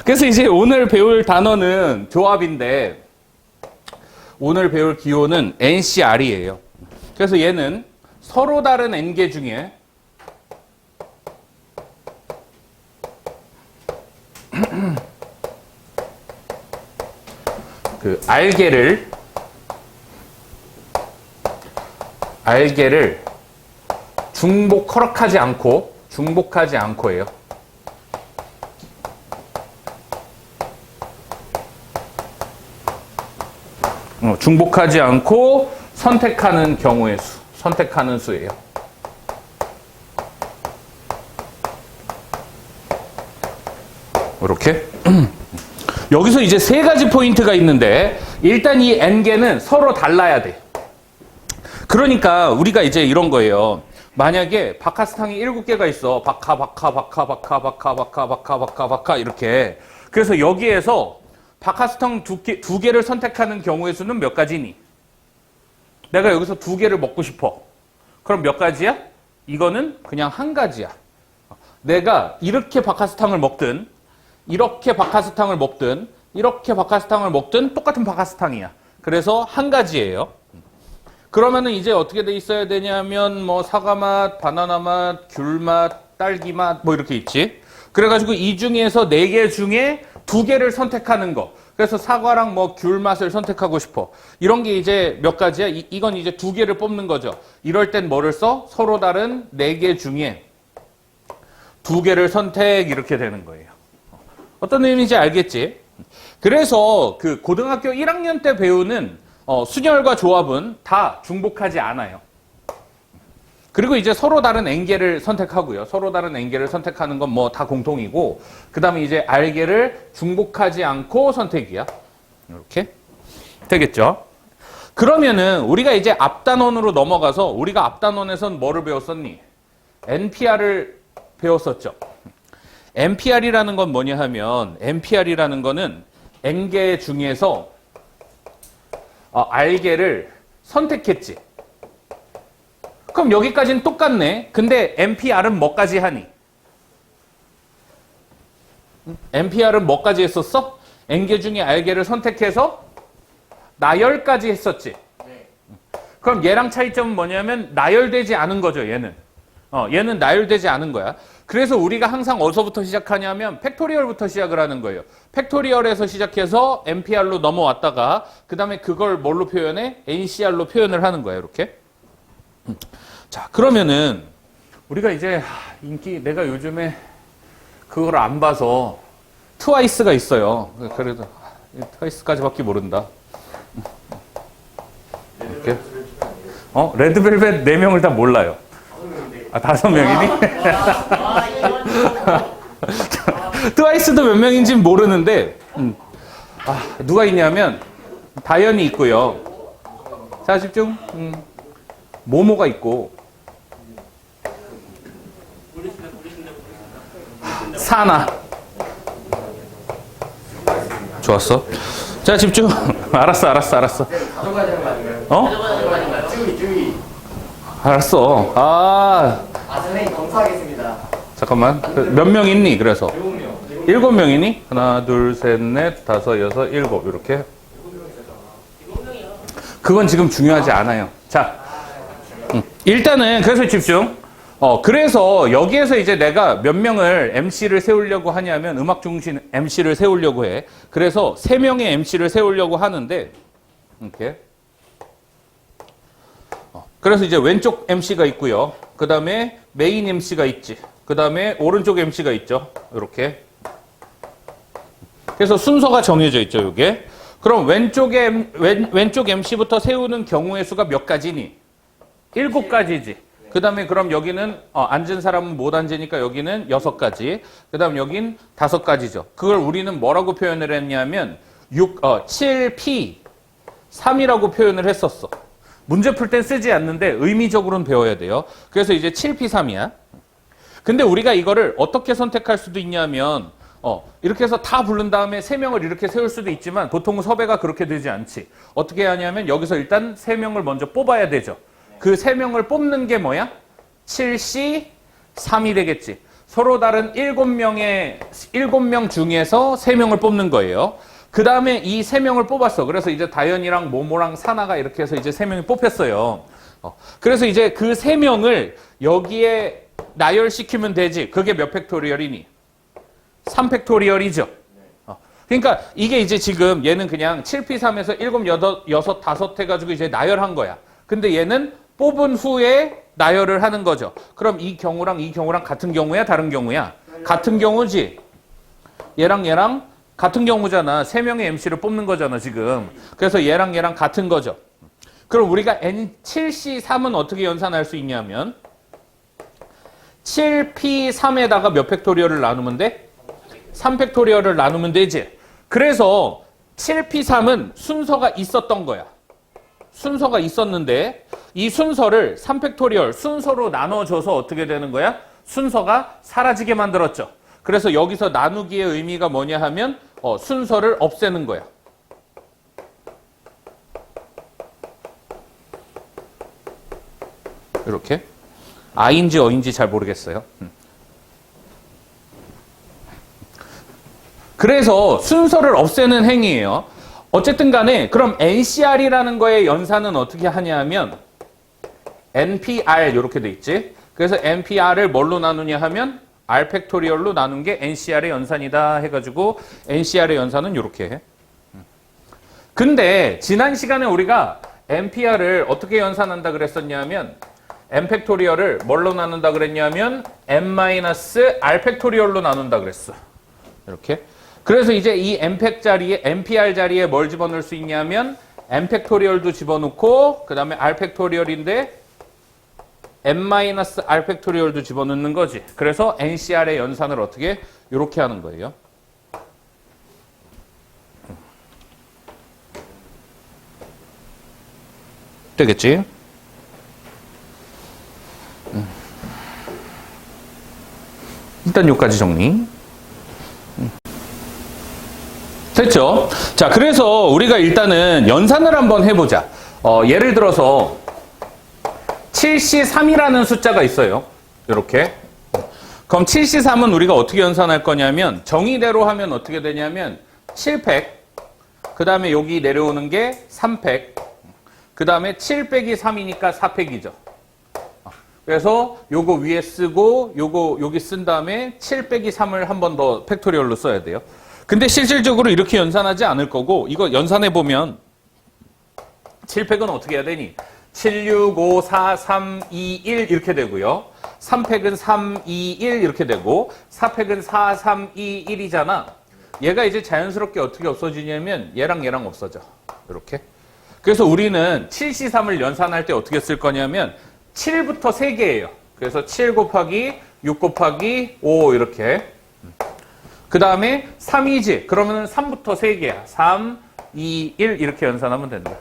그래서 이제 오늘 배울 단어는 조합인데, 오늘 배울 기호는 NCR이에요. 그래서 얘는 서로 다른 N개 중에 그 알개를 중복하지 않고예요. 중복하지 않고 선택하는 경우의 수, 선택하는 수예요. 이렇게. 여기서 이제 세 가지 포인트가 있는데, 일단 이 N개는 서로 달라야 돼. 그러니까 우리가 이제 이런 거예요. 만약에 바카스탕이 7개가 있어. 바카 이렇게. 그래서 여기에서 바카스탕 두 개를 선택하는 경우의 수는 몇 가지니? 내가 여기서 2개를 먹고 싶어. 그럼 몇 가지야? 이거는 그냥 한 가지야. 내가 이렇게 바카스탕을 먹든, 이렇게 바카스탕을 먹든, 이렇게 바카스탕을 먹든 똑같은 바카스탕이야. 그래서 한 가지예요. 그러면은 이제 어떻게 돼 있어야 되냐면 뭐 사과 맛, 바나나 맛, 귤 맛, 딸기 맛 뭐 이렇게 있지. 그래가지고 이 중에서 4개 중에 2개를 선택하는 거. 그래서 사과랑 뭐 귤 맛을 선택하고 싶어. 이런 게 이제 몇 가지야? 이건 이제 2개를 뽑는 거죠. 이럴 땐 뭐를 써? 서로 다른 4개 중에 2개를 선택 이렇게 되는 거예요. 어떤 의미인지 알겠지? 그래서 그 고등학교 1학년 때 배우는 순열과 조합은 다 중복하지 않아요. 그리고 이제 서로 다른 N개를 선택하고요. 서로 다른 N개를 선택하는 건 뭐 다 공통이고, 그 다음에 이제 R개를 중복하지 않고 선택이야. 이렇게 되겠죠? 그러면은 우리가 이제 앞단원으로 넘어가서, 우리가 앞단원에선 뭐를 배웠었니? NPR을 배웠었죠. NPR이라는 건 뭐냐 하면, NPR이라는 거는 N개 중에서 R개를 선택했지. 그럼 여기까지는 똑같네. 근데 NPR은 뭐까지 하니? NPR은 뭐까지 했었어? N개 중에 R개를 선택해서 나열까지 했었지. 그럼 얘랑 차이점은 뭐냐면 나열되지 않은 거죠, 얘는. 얘는 나열되지 않은 거야. 그래서 우리가 항상 어디서부터 시작하냐면 팩토리얼부터 시작을 하는 거예요. 팩토리얼에서 시작해서 NPR로 넘어왔다가 그 다음에 그걸 뭘로 표현해? NCR로 표현을 하는 거예요. 이렇게. 자, 그러면은 우리가 이제 내가 요즘에 그걸 안 봐서 트와이스가 있어요. 그래도 트와이스까지밖에 모른다. 이렇게. 레드벨벳 4명을 다 몰라요. 5명이니? 트와이스도 몇 명인지는 모르는데, 누가 있냐면, 다현이 있고요. 자, 집중. 모모가 있고, 사나. 좋았어. 자, 집중. 알았어. 알았어. 선생님 검사하겠습니다. 잠깐만. 몇 명 있니? 그래서 7명이니? 하나, 둘, 셋, 넷, 다섯, 여섯, 일곱. 이렇게. 그건 지금 중요하지 않아요. 자, 일단은 그래서 집중. 그래서 여기에서 이제 내가 몇 명을 MC를 세우려고 하냐면 음악 중심 MC를 세우려고 해. 그래서 3명의 MC를 세우려고 하는데 이렇게. 그래서 이제 왼쪽 MC가 있고요. 그 다음에 메인 MC가 있지. 그 다음에 오른쪽 MC가 있죠. 이렇게. 그래서 순서가 정해져 있죠. 이게. 그럼 왼쪽 MC부터 세우는 경우의 수가 몇 가지니? 7가지지. 그 다음에 그럼 여기는 앉은 사람은 못 앉으니까 여기는 6가지. 그 다음 여긴 5가지죠. 그걸 우리는 뭐라고 표현을 했냐면 7P 3이라고 표현을 했었어. 문제 풀 땐 쓰지 않는데 의미적으로는 배워야 돼요. 그래서 이제 7P3이야. 근데 우리가 이거를 어떻게 선택할 수도 있냐면 이렇게 해서 다 부른 다음에 3명을 이렇게 세울 수도 있지만 보통은 섭외가 그렇게 되지 않지. 어떻게 하냐면 여기서 일단 3명을 먼저 뽑아야 되죠. 그 3명을 뽑는 게 뭐야? 7C3이 되겠지. 서로 다른 7명 중에서 3명을 뽑는 거예요. 그 다음에 이 3명을 뽑았어. 그래서 이제 다현이랑 모모랑 사나가 이렇게 해서 이제 3명이 뽑혔어요. 그래서 이제 그 3명을 여기에 나열시키면 되지. 그게 몇 팩토리얼이니? 3팩토리얼이죠. 그러니까 이게 이제 지금 얘는 그냥 7P3에서 7, 6, 5 해가지고 이제 나열한 거야. 근데 얘는 뽑은 후에 나열을 하는 거죠. 그럼 이 경우랑 이 경우랑 같은 경우야? 다른 경우야? 같은 경우지. 얘랑 같은 경우잖아. 3명의 MC를 뽑는 거잖아, 지금. 그래서 얘랑 같은 거죠. 그럼 우리가 N7C3은 어떻게 연산할 수 있냐면 7P3에다가 몇 팩토리얼을 나누면 돼? 3팩토리얼을 나누면 되지. 그래서 7P3은 순서가 있었던 거야. 순서가 있었는데 이 순서를 3팩토리얼 순서로 나눠줘서 어떻게 되는 거야? 순서가 사라지게 만들었죠. 그래서 여기서 나누기의 의미가 뭐냐 하면 순서를 없애는 거야. 이렇게. I인지 어인지 잘 모르겠어요. 그래서 순서를 없애는 행위예요. 어쨌든 간에 그럼 NCR이라는 거의 연산은 어떻게 하냐면 NPR 이렇게 돼 있지. 그래서 NPR을 뭘로 나누냐 하면 R 팩토리얼로 나눈 게 NCR의 연산이다 해가지고 NCR의 연산은 이렇게 해. 근데 지난 시간에 우리가 NPR을 어떻게 연산한다 그랬었냐면 N 팩토리얼을 뭘로 나눈다 그랬냐면 N-R 팩토리얼로 나눈다 그랬어. 이렇게. 그래서 이제 이 NPR 자리에 뭘 집어넣을 수 있냐면 N 팩토리얼도 집어넣고 그 다음에 R 팩토리얼인데 N-R 팩토리얼도 집어넣는 거지. 그래서 NCR의 연산을 어떻게? 이렇게 하는 거예요. 되겠지? 일단 여기까지 정리. 됐죠? 자, 그래서 우리가 일단은 연산을 한번 해보자. 예를 들어서 7C3이라는 숫자가 있어요. 이렇게. 그럼 7C3은 우리가 어떻게 연산할 거냐면 정의대로 하면 어떻게 되냐면 7팩, 그 다음에 여기 내려오는 게 3팩, 그 다음에 7 빼기 3이니까 4팩이죠. 그래서 요거 위에 쓰고 요거 여기 쓴 다음에 7 빼기 3을 한 번 더 팩토리얼로 써야 돼요. 근데 실질적으로 이렇게 연산하지 않을 거고 이거 연산해 보면 7팩은 어떻게 해야 되니? 7, 6, 5, 4, 3, 2, 1 이렇게 되고요. 3팩은 3, 2, 1 이렇게 되고 4팩은 4, 3, 2, 1이잖아. 얘가 이제 자연스럽게 어떻게 없어지냐면 얘랑 없어져. 이렇게. 그래서 우리는 7C3을 연산할 때 어떻게 쓸 거냐면 7부터 3개예요. 그래서 7 곱하기 6 곱하기 5 이렇게. 그 다음에 3이지. 그러면 3부터 3개야. 3, 2, 1 이렇게 연산하면 된다.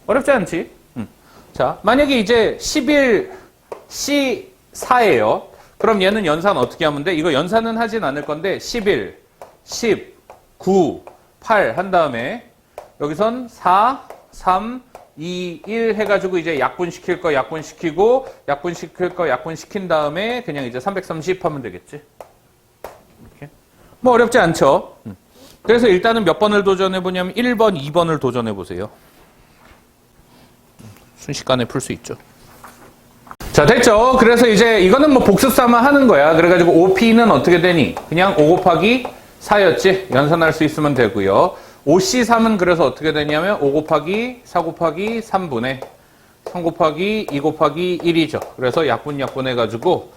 어렵지 않지? 자, 만약에 이제 11, C4예요. 그럼 얘는 연산 어떻게 하면 돼? 이거 연산은 하진 않을 건데 11, 10, 9, 8 한 다음에 여기선 4, 3, 2, 1 해가지고 이제 약분시킬 거 약분시키고 약분시킬 거 약분시킨 다음에 그냥 이제 330 하면 되겠지. 이렇게. 뭐 어렵지 않죠? 그래서 일단은 몇 번을 도전해 보냐면 1번, 2번을 도전해 보세요. 순식간에 풀 수 있죠. 자, 됐죠? 그래서 이제 이거는 뭐 복습 삼아 하는 거야. 그래가지고 OP는 어떻게 되니? 그냥 5 곱하기 4였지? 연산할 수 있으면 되고요. OC3은 그래서 어떻게 되냐면 5 곱하기 4 곱하기 3분의 3 곱하기 2 곱하기 1이죠. 그래서 약분 해가지고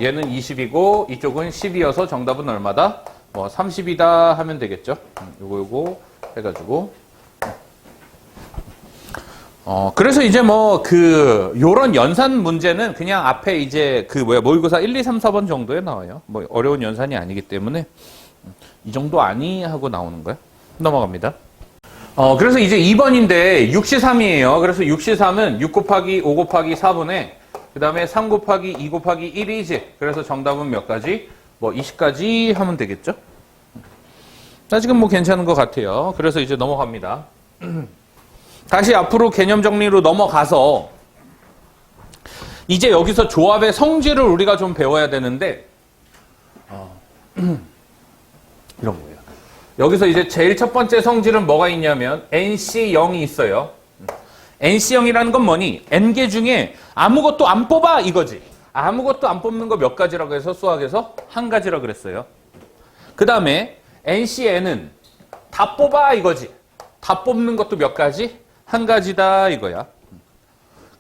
얘는 20이고 이쪽은 10이어서 정답은 얼마다? 30이다 하면 되겠죠. 요거 해가지고 그래서 이제 요런 연산 문제는 그냥 앞에 이제 모의고사 1, 2, 3, 4번 정도에 나와요. 뭐 어려운 연산이 아니기 때문에 이 정도 아니 하고 나오는 거야. 넘어갑니다. 그래서 이제 2번인데 6C3이에요. 그래서 6C3은 6 곱하기 5 곱하기 4분의 그 다음에 3 곱하기 2 곱하기 1이지. 그래서 정답은 몇 가지? 20가지 하면 되겠죠. 아직은 괜찮은 것 같아요. 그래서 이제 넘어갑니다. 다시 앞으로 개념 정리로 넘어가서 이제 여기서 조합의 성질을 우리가 좀 배워야 되는데, 이런 거예요. 여기서 이제 제일 첫 번째 성질은 뭐가 있냐면, NC0이 있어요. NC0이라는 건 뭐니? N개 중에 아무것도 안 뽑아! 이거지. 아무것도 안 뽑는 거 몇 가지라고 해서 수학에서 한 가지라고 그랬어요. 그 다음에 NCN은 다 뽑아! 이거지. 다 뽑는 것도 몇 가지? 한 가지다 이거야.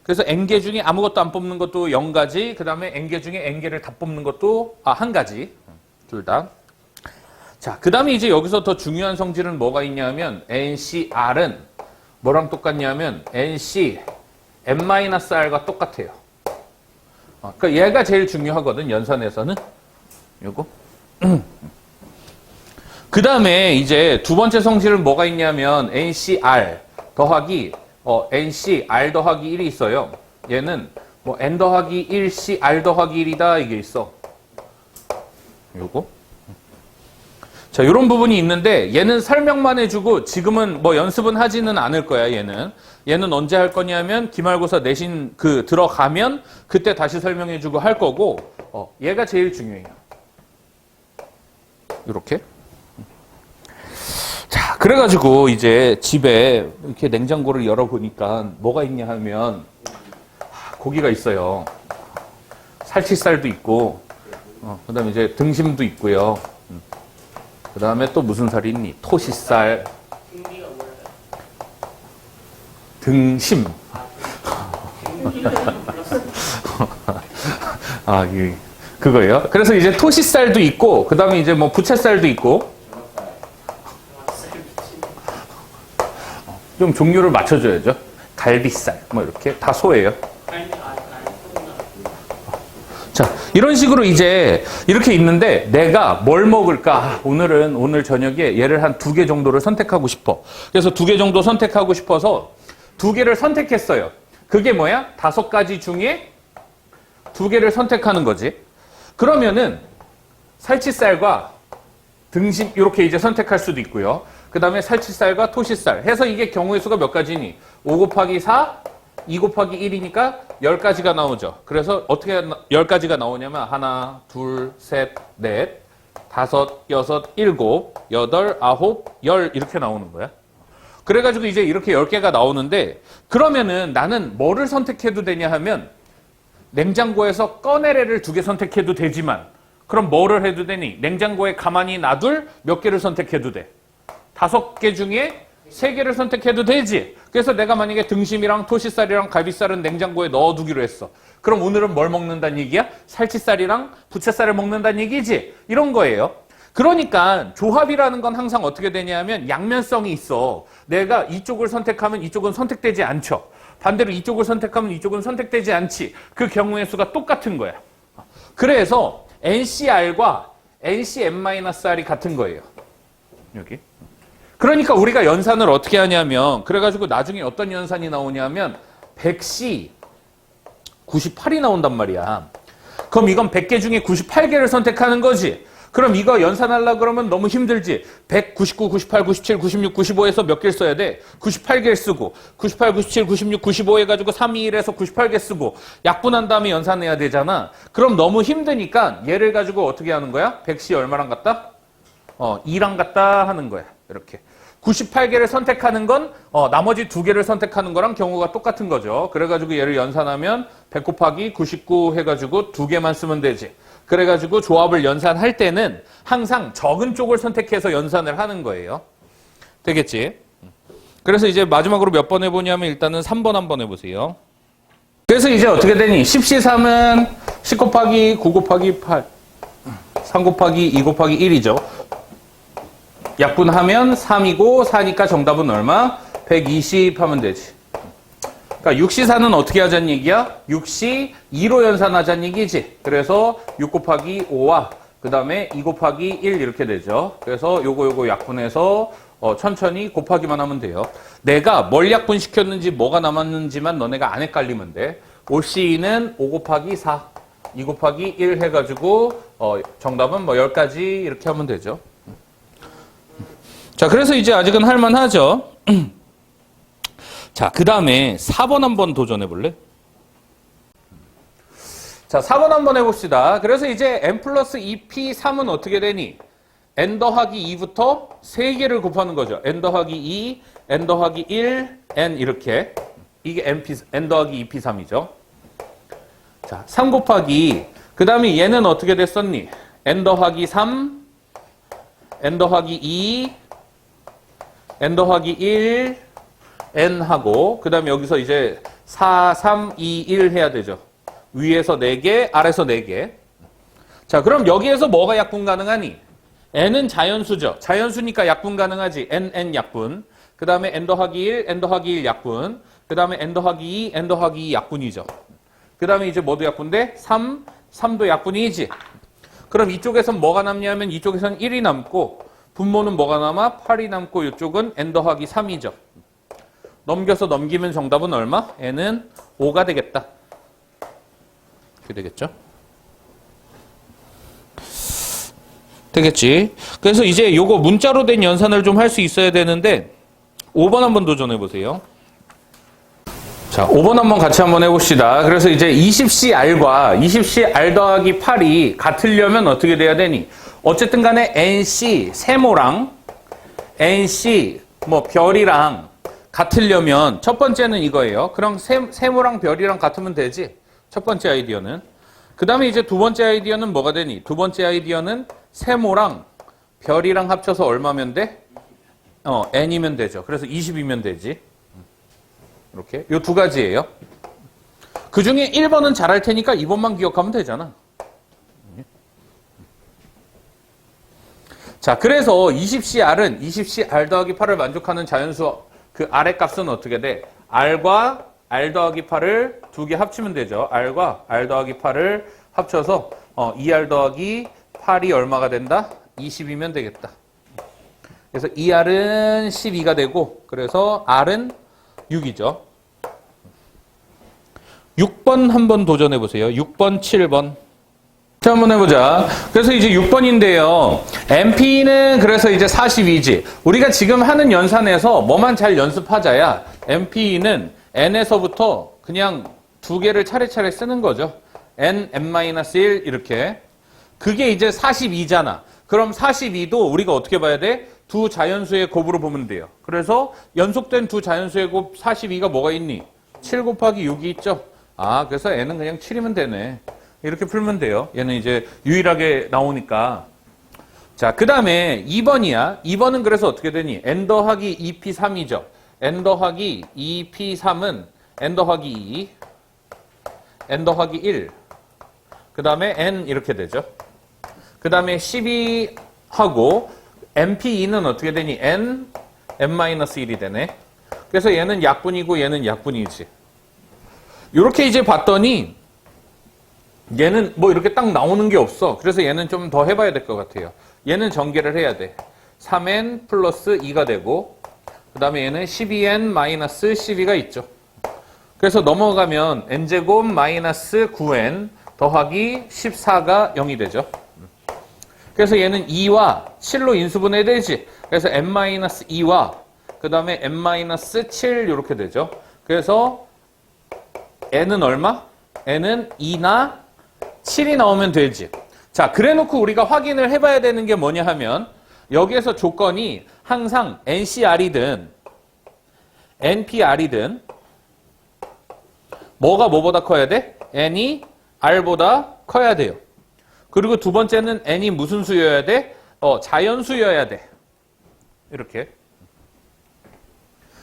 그래서 N개 중에 아무것도 안 뽑는 것도 0가지, 그 다음에 N개 중에 N개를 다 뽑는 것도 한 가지. 둘 다. 자, 그 다음에 이제 여기서 더 중요한 성질은 뭐가 있냐면 NCR은 뭐랑 똑같냐면 NC n-r과 똑같아요. 그러니까 얘가 제일 중요하거든, 연산에서는. 요거. 그 다음에 이제 두 번째 성질은 뭐가 있냐면 NCR 더하기 NCR 더하기 1이 있어요. 얘는 뭐 N 더하기 1C R 더하기 1이다 이게 있어. 요거. 자, 요런 부분이 있는데 얘는 설명만 해주고 지금은 뭐 연습은 하지는 않을 거야, 얘는. 얘는 언제 할 거냐면 기말고사 내신 들어가면 그때 다시 설명해주고 할 거고, 얘가 제일 중요해요. 요렇게. 자, 그래가지고 이제 집에 이렇게 냉장고를 열어보니까 뭐가 있냐 하면 고기가 있어요. 살치살도 있고, 그 다음에 이제 등심도 있고요. 그 다음에 또 무슨 살이 있니? 토시살. 등심. 그거예요. 그래서 이제 토시살도 있고, 그 다음에 이제 뭐 부채살도 있고, 좀 종류를 맞춰줘야죠. 갈비살, 뭐 이렇게 다 소예요. 자, 이런 식으로 이제 이렇게 있는데 내가 뭘 먹을까? 오늘 저녁에 얘를 한 2개 정도를 선택하고 싶어. 그래서 2개 정도 선택하고 싶어서 2개를 선택했어요. 그게 뭐야? 5가지 중에 2개를 선택하는 거지. 그러면은 살치살과 등심 이렇게 이제 선택할 수도 있고요. 그 다음에 살치살과 토시살 해서 이게 경우의 수가 몇 가지니? 5 곱하기 4, 2 곱하기 1이니까 10가지가 나오죠. 그래서 어떻게 10가지가 나오냐면 하나, 둘, 셋, 넷, 다섯, 여섯, 일곱, 여덟, 아홉, 열 이렇게 나오는 거야. 그래가지고 이제 이렇게 10개가 나오는데 그러면은 나는 뭐를 선택해도 되냐 하면 냉장고에서 꺼내래를 2개 선택해도 되지만 그럼 뭐를 해도 되니? 냉장고에 가만히 놔둘 몇 개를 선택해도 돼. 5개 중에 3개를 선택해도 되지. 그래서 내가 만약에 등심이랑 토시살이랑 갈비살은 냉장고에 넣어두기로 했어. 그럼 오늘은 뭘 먹는다는 얘기야? 살치살이랑 부채살을 먹는다는 얘기지. 이런 거예요. 그러니까 조합이라는 건 항상 어떻게 되냐면 양면성이 있어. 내가 이쪽을 선택하면 이쪽은 선택되지 않죠. 반대로 이쪽을 선택하면 이쪽은 선택되지 않지. 그 경우의 수가 똑같은 거야. 그래서 NCR과 NCn-R이 같은 거예요. 여기. 그러니까 우리가 연산을 어떻게 하냐면 그래가지고 나중에 어떤 연산이 나오냐면 100C 98이 나온단 말이야. 그럼 이건 100개 중에 98개를 선택하는 거지. 그럼 이거 연산하려고 그러면 너무 힘들지. 100, 99, 98, 97, 96, 95에서 몇 개를 써야 돼? 98개를 쓰고 98, 97, 96, 95 해가지고 3, 2, 1에서 98개 쓰고 약분한 다음에 연산해야 되잖아. 그럼 너무 힘드니까 얘를 가지고 어떻게 하는 거야? 100C 얼마랑 같다? 2랑 같다 하는 거야. 이렇게. 98개를 선택하는 건 나머지 2개를 선택하는 거랑 경우가 똑같은 거죠. 그래가지고 얘를 연산하면 100 곱하기 99 해가지고 2개만 쓰면 되지. 그래가지고 조합을 연산할 때는 항상 적은 쪽을 선택해서 연산을 하는 거예요. 되겠지? 그래서 이제 마지막으로 몇 번 해보냐면 일단은 3번 한번 해보세요. 그래서 이제 어떻게 되니? 10C3은 10 곱하기 9 곱하기 8, 3 곱하기 2 곱하기 1이죠. 약분하면 3이고 4니까 정답은 얼마? 120 하면 되지. 그러니까 6C4는 어떻게 하자는 얘기야? 6C 2로 연산하자는 얘기지. 그래서 6 곱하기 5와 그 다음에 2 곱하기 1 이렇게 되죠. 그래서 요거 약분해서 천천히 곱하기만 하면 돼요. 내가 뭘 약분시켰는지 뭐가 남았는지만 너네가 안 헷갈리면 돼. 5C는 5 곱하기 4, 2 곱하기 1 해가지고 정답은 뭐 10가지 이렇게 하면 되죠. 자, 그래서 이제 아직은 할만하죠. 자, 그 다음에 4번 한번 도전해 볼래? 자, 4번 한번 해봅시다. 그래서 이제 n 플러스 2p3은 어떻게 되니? n 더하기 2부터 3개를 곱하는 거죠. n 더하기 2, n 더하기 1, n 이렇게. 이게 n 더하기 2p3이죠. 자, 3 곱하기, 그 다음에 얘는 어떻게 됐었니? n 더하기 3, n 더하기 2, n 더하기 1, n 하고, 그 다음에 여기서 이제 4, 3, 2, 1 해야 되죠. 위에서 4개, 아래서 4개. 자, 그럼 여기에서 뭐가 약분 가능하니? n은 자연수죠. 자연수니까 약분 가능하지. n 약분. 그 다음에 n 더하기 1, n 더하기 1 약분. 그 다음에 n 더하기 2, n 더하기 2 약분이죠. 그 다음에 이제 뭐도 약분돼? 3, 3도 약분이지. 그럼 이쪽에선 뭐가 남냐면 이쪽에선 1이 남고 분모는 뭐가 남아? 8이 남고 이쪽은 n 더하기 3이죠. 넘겨서 넘기면 정답은 얼마? n은 5가 되겠다. 되겠죠? 되겠지? 그래서 이제 요거 문자로 된 연산을 좀 할 수 있어야 되는데 5번 한번 도전해 보세요. 자, 5번 한번 같이 한번 해봅시다. 그래서 이제 20CR과 20CR 더하기 8이 같으려면 어떻게 돼야 되니? 어쨌든 간에 NC 세모랑 NC 뭐 별이랑 같으려면 첫 번째는 이거예요. 그럼 세모랑 별이랑 같으면 되지. 첫 번째 아이디어는. 그 다음에 이제 두 번째 아이디어는 뭐가 되니? 두 번째 아이디어는 세모랑 별이랑 합쳐서 얼마면 돼? n이면 되죠. 그래서 20이면 되지. 이렇게. 요 두 가지예요. 그 중에 1번은 잘할 테니까 2번만 기억하면 되잖아. 자, 그래서 20CR은 20CR 더하기 8을 만족하는 자연수 그 R의 값은 어떻게 돼? R과 R 더하기 8을 두 개 합치면 되죠. R과 R 더하기 8을 합쳐서 2R 더하기 8이 얼마가 된다? 20이면 되겠다. 그래서 2R은 12가 되고 그래서 R은 6이죠. 6번 한번 도전해 보세요. 6번, 7번. 자, 한번 해보자. 그래서 이제 6번인데요. MP는 그래서 이제 42지. 우리가 지금 하는 연산에서 뭐만 잘 연습하자야. MP는 n에서부터 그냥 두 개를 차례차례 쓰는 거죠. n, n-1 이렇게. 그게 이제 42잖아. 그럼 42도 우리가 어떻게 봐야 돼? 두 자연수의 곱으로 보면 돼요. 그래서 연속된 두 자연수의 곱 42가 뭐가 있니? 7 곱하기 6이 있죠. 아, 그래서 n은 그냥 7이면 되네. 이렇게 풀면 돼요. 얘는 이제 유일하게 나오니까. 자, 그 다음에 2번이야. 2번은 그래서 어떻게 되니? n 더하기 2p3이죠. n 더하기 2p3은 n 더하기 2, n 더하기 1, 그 다음에 n 이렇게 되죠. 그 다음에 12하고 mp2는 어떻게 되니? n, n-1이 되네. 그래서 얘는 약분이고 얘는 약분이지. 이렇게 이제 봤더니 얘는 뭐 이렇게 딱 나오는 게 없어. 그래서 얘는 좀 더 해봐야 될 것 같아요. 얘는 전개를 해야 돼. 3n 플러스 2가 되고 그 다음에 얘는 12n 마이너스 12가 있죠. 그래서 넘어가면 n제곱 마이너스 9n 더하기 14가 0이 되죠. 그래서 얘는 2와 7로 인수분해 되지. 그래서 n-2와 그 다음에 n-7 이렇게 되죠. 그래서 n은 얼마? n은 2나 7이 나오면 되지. 자, 그래 놓고 우리가 확인을 해봐야 되는 게 뭐냐 하면 여기에서 조건이 항상 NCR이든 NPR이든 뭐가 뭐보다 커야 돼? N이 R보다 커야 돼요. 그리고 두 번째는 N이 무슨 수여야 돼? 자연수여야 돼. 이렇게.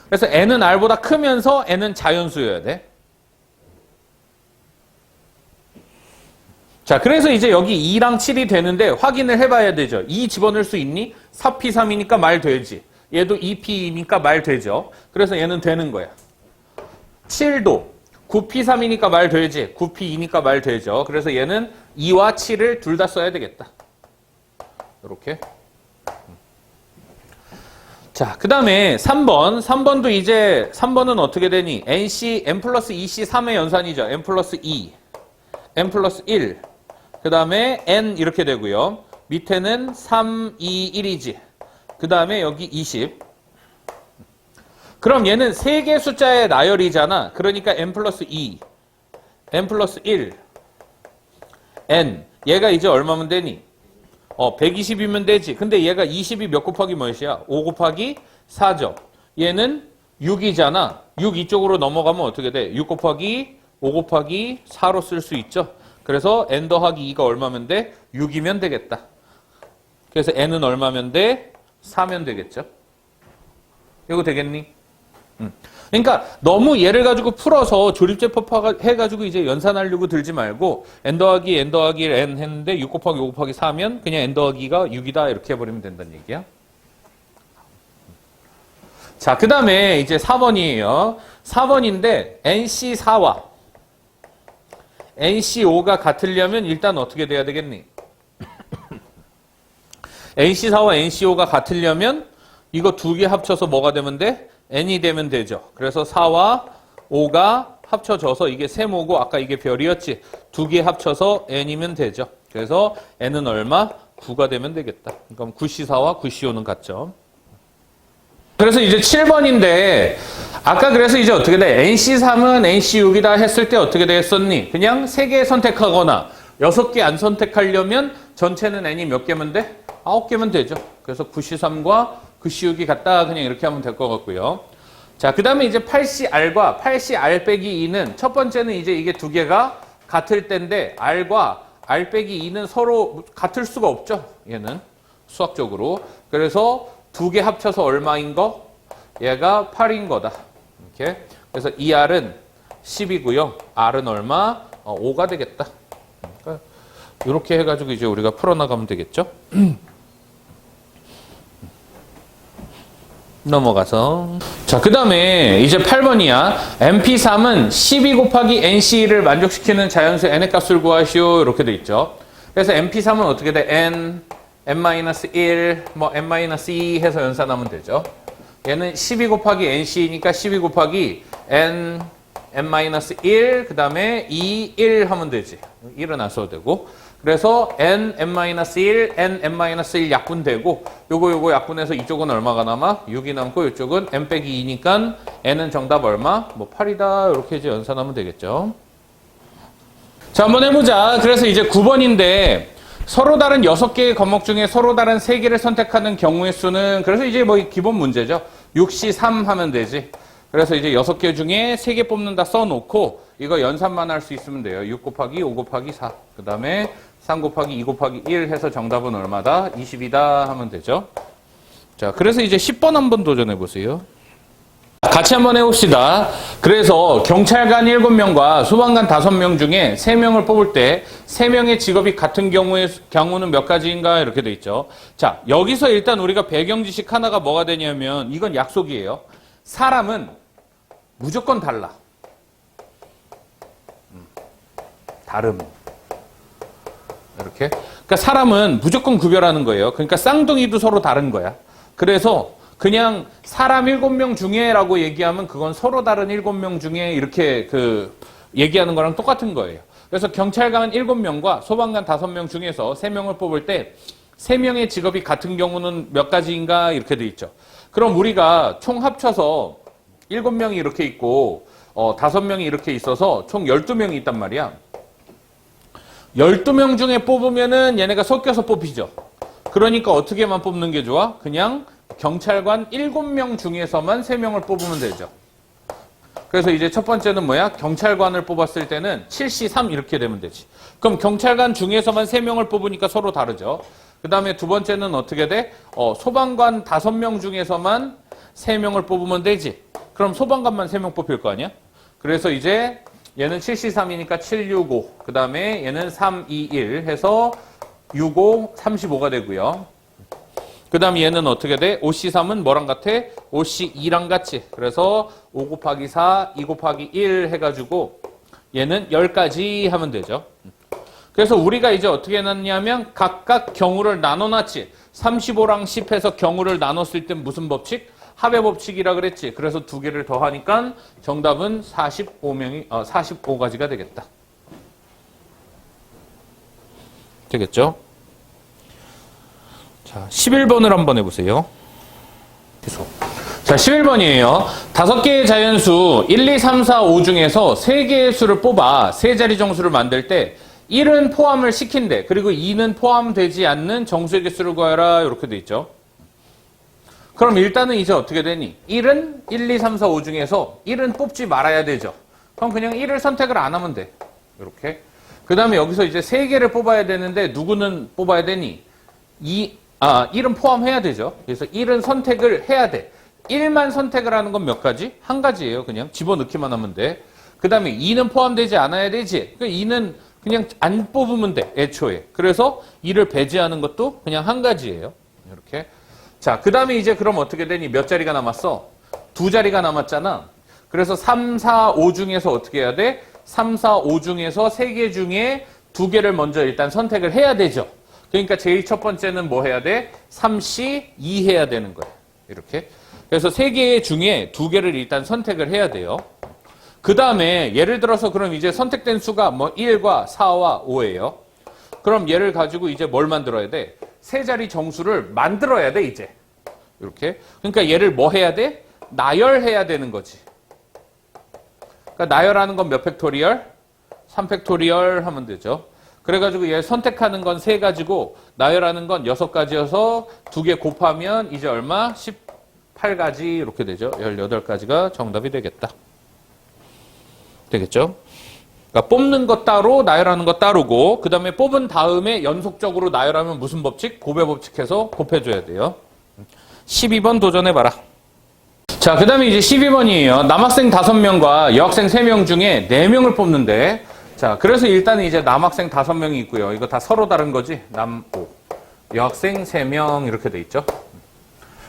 그래서 N은 R보다 크면서 N은 자연수여야 돼. 자, 그래서 이제 여기 2랑 7이 되는데 확인을 해봐야 되죠. 2 집어넣을 수 있니? 4p3이니까 말 되지. 얘도 2p니까 말 되죠. 그래서 얘는 되는 거야. 7도 9p3이니까 말 되지. 9p2니까 말 되죠. 그래서 얘는 2와 7을 둘 다 써야 되겠다. 이렇게. 자, 그 다음에 3번. 3번도 이제 3번은 어떻게 되니? NC, n 플러스 2C 3의 연산이죠. n 플러스 2, n 플러스 1. 그 다음에 n 이렇게 되고요. 밑에는 3, 2, 1이지. 그 다음에 여기 20. 그럼 얘는 세 개 숫자의 나열이잖아. 그러니까 n 플러스 2, n 플러스 1, n. 얘가 이제 얼마면 되니? 120이면 되지. 근데 얘가 20이 몇 곱하기 몇이야? 5 곱하기 4죠. 얘는 6이잖아. 6 이쪽으로 넘어가면 어떻게 돼? 6 곱하기 5 곱하기 4로 쓸 수 있죠. 그래서 n 더하기 2가 얼마면 돼? 6이면 되겠다. 그래서 n은 얼마면 돼? 4면 되겠죠. 이거 되겠니? 그러니까 너무 얘를 가지고 풀어서 조립제법 해가지고 이제 연산하려고 들지 말고 n 더하기 n 더하기 n 했는데 6 곱하기 5 곱하기 4면 그냥 n 더하기가 6이다 이렇게 해버리면 된다는 얘기야. 자, 그 다음에 이제 4번이에요. 4번인데 NC4와 NC5가 같으려면 일단 어떻게 돼야 되겠니? NC4와 NC5가 같으려면 이거 두 개 합쳐서 뭐가 되면 돼? n이 되면 되죠. 그래서 4와 5가 합쳐져서 이게 세모고 아까 이게 별이었지. 두 개 합쳐서 n이면 되죠. 그래서 n은 얼마? 9가 되면 되겠다. 그럼 9C4와 9C5는 같죠. 그래서 이제 7번인데 아까 그래서 이제 어떻게 돼? NC3은 NC6이다 했을 때 어떻게 되겠었니? 그냥 3개 선택하거나 6개 안 선택하려면 전체는 n이 몇 개면 돼? 9개면 되죠. 그래서 9C3과 9C6이 같다 그냥 이렇게 하면 될 것 같고요. 자, 그 다음에 이제 8CR과 8CR 빼기 2는 첫 번째는 이제 이게 두 개가 같을 때인데 R과 R 빼기 2는 서로 같을 수가 없죠. 얘는 수학적으로. 그래서 두 개 합쳐서 얼마인 거? 얘가 8인 거다. 이렇게. 그래서 이 R은 10이고요. R은 얼마? 5가 되겠다. 그러니까 이렇게 해가지고 이제 우리가 풀어나가면 되겠죠. 넘어가서 자, 그 다음에 이제 8번이야. MP3은 12 곱하기 NC를 만족시키는 자연수 n의 값을 구하시오 이렇게 돼 있죠. 그래서 MP3은 어떻게 돼? n, n-1, 뭐 n-2 해서 연산하면 되죠. 얘는 12 곱하기 NC니까 12 곱하기 n, n-1 그 다음에 2, 1 하면 되지. 1은 안 써도 되고 그래서 n, n-1, n, n-1 약분되고 요거 약분해서 이쪽은 얼마가 남아? 6이 남고 이쪽은 n 빼기 2니까 n은 정답 얼마? 뭐 8이다 이렇게 이제 연산하면 되겠죠. 자, 한번 해보자. 그래서 이제 9번인데 서로 다른 6개의 과목 중에 서로 다른 3개를 선택하는 경우의 수는 그래서 이제 뭐 기본 문제죠. 6C3 하면 되지. 그래서 이제 6개 중에 3개 뽑는다 써놓고 이거 연산만 할 수 있으면 돼요. 6 곱하기 5 곱하기 4. 그 다음에 3 곱하기 2 곱하기 1 해서 정답은 얼마다? 20이다 하면 되죠. 자, 그래서 이제 10번 한번 도전해 보세요. 같이 한번 해봅시다. 그래서 경찰관 7명과 소방관 5명 중에 3명을 뽑을 때 3명의 직업이 같은 경우는 몇 가지인가 이렇게 돼 있죠. 자, 여기서 일단 우리가 배경 지식 하나가 뭐가 되냐면 이건 약속이에요. 사람은 무조건 달라. 다름. 이렇게. 그러니까 사람은 무조건 구별하는 거예요. 그러니까 쌍둥이도 서로 다른 거야. 그래서 그냥 사람 7명 중에라고 얘기하면 그건 서로 다른 7명 중에 이렇게 얘기하는 거랑 똑같은 거예요. 그래서 경찰관 7명과 소방관 5명 중에서 3명을 뽑을 때 3명의 직업이 같은 경우는 몇 가지인가 이렇게 돼 있죠. 그럼 우리가 총 합쳐서 7명이 이렇게 있고 5명이 이렇게 있어서 총 12명이 있단 말이야. 12명 중에 뽑으면은 얘네가 섞여서 뽑히죠. 그러니까 어떻게만 뽑는 게 좋아? 그냥 경찰관 7명 중에서만 3명을 뽑으면 되죠. 그래서 이제 첫 번째는 뭐야? 경찰관을 뽑았을 때는 7C3 이렇게 되면 되지. 그럼 경찰관 중에서만 3명을 뽑으니까 서로 다르죠. 그 다음에 두 번째는 어떻게 돼? 소방관 5명 중에서만 3명을 뽑으면 되지. 그럼 소방관만 3명 뽑힐 거 아니야? 그래서 이제 얘는 7C3이니까 765. 그 다음에 얘는 321 해서 65, 35가 되고요. 그 다음에 얘는 어떻게 돼? 5C3은 뭐랑 같아? 5C2랑 같이. 그래서 5 곱하기 4, 2 곱하기 1 해가지고 얘는 10가지 하면 되죠. 그래서 우리가 이제 어떻게 해놨냐면 각각 경우를 나눠놨지. 35랑 10 해서 경우를 나눴을 땐 무슨 법칙? 합의 법칙이라 그랬지. 그래서 두 개를 더하니까 정답은 45가지가 되겠다. 되겠죠? 자, 11번을 한번 해보세요. 자, 11번이에요. 5개의 자연수 1, 2, 3, 4, 5 중에서 3개의 수를 뽑아 세 자리 정수를 만들 때 1은 포함을 시킨대. 그리고 2는 포함되지 않는 정수의 개수를 구하라. 이렇게 돼 있죠. 그럼 일단은 이제 어떻게 되니? 1은 1, 2, 3, 4, 5 중에서 1은 뽑지 말아야 되죠. 그럼 그냥 1을 선택을 안 하면 돼. 이렇게. 그 다음에 여기서 이제 3개를 뽑아야 되는데 누구는 뽑아야 되니? 1은 포함해야 되죠. 그래서 1은 선택을 해야 돼. 1만 선택을 하는 건 몇 가지? 한 가지예요. 그냥 집어넣기만 하면 돼. 그 다음에 2는 포함되지 않아야 되지. 그러니까 2는 그냥 안 뽑으면 돼. 애초에. 그래서 2를 배제하는 것도 그냥 한 가지예요. 이렇게. 자, 그 다음에 이제 그럼 어떻게 되니? 몇 자리가 남았어? 2자리가 남았잖아. 그래서 3, 4, 5 중에서 어떻게 해야 돼? 3, 4, 5 중에서 3개 중에 2개를 먼저 일단 선택을 해야 되죠. 그러니까 제일 첫 번째는 뭐 해야 돼? 3C 2 해야 되는 거예요. 이렇게. 그래서 3개 중에 2개를 일단 선택을 해야 돼요. 그 다음에 예를 들어서 그럼 이제 선택된 수가 뭐 1과 4와 5예요. 그럼 얘를 가지고 이제 뭘 만들어야 돼? 세 자리 정수를 만들어야 돼, 이제. 이렇게. 그러니까 얘를 뭐 해야 돼? 나열해야 되는 거지. 그러니까 나열하는 건 몇 팩토리얼? 3팩토리얼 하면 되죠. 그래가지고 얘 선택하는 건 3가지고 나열하는 건 6가지여서 2개 곱하면 이제 얼마? 18가지 이렇게 되죠. 18가지가 정답이 되겠다. 되겠죠? 그러니까 뽑는 것 따로 나열하는 것 따로고 그 다음에 뽑은 다음에 연속적으로 나열하면 무슨 법칙? 곱의 법칙해서 곱해줘야 돼요. 12번 도전해봐라. 자, 그 다음에 이제 12번이에요. 남학생 5명과 여학생 3명 중에 4명을 뽑는데 자, 그래서 일단은 이제 남학생 5명이 있고요. 이거 다 서로 다른 거지. 남 5. 여학생 3명 이렇게 돼 있죠.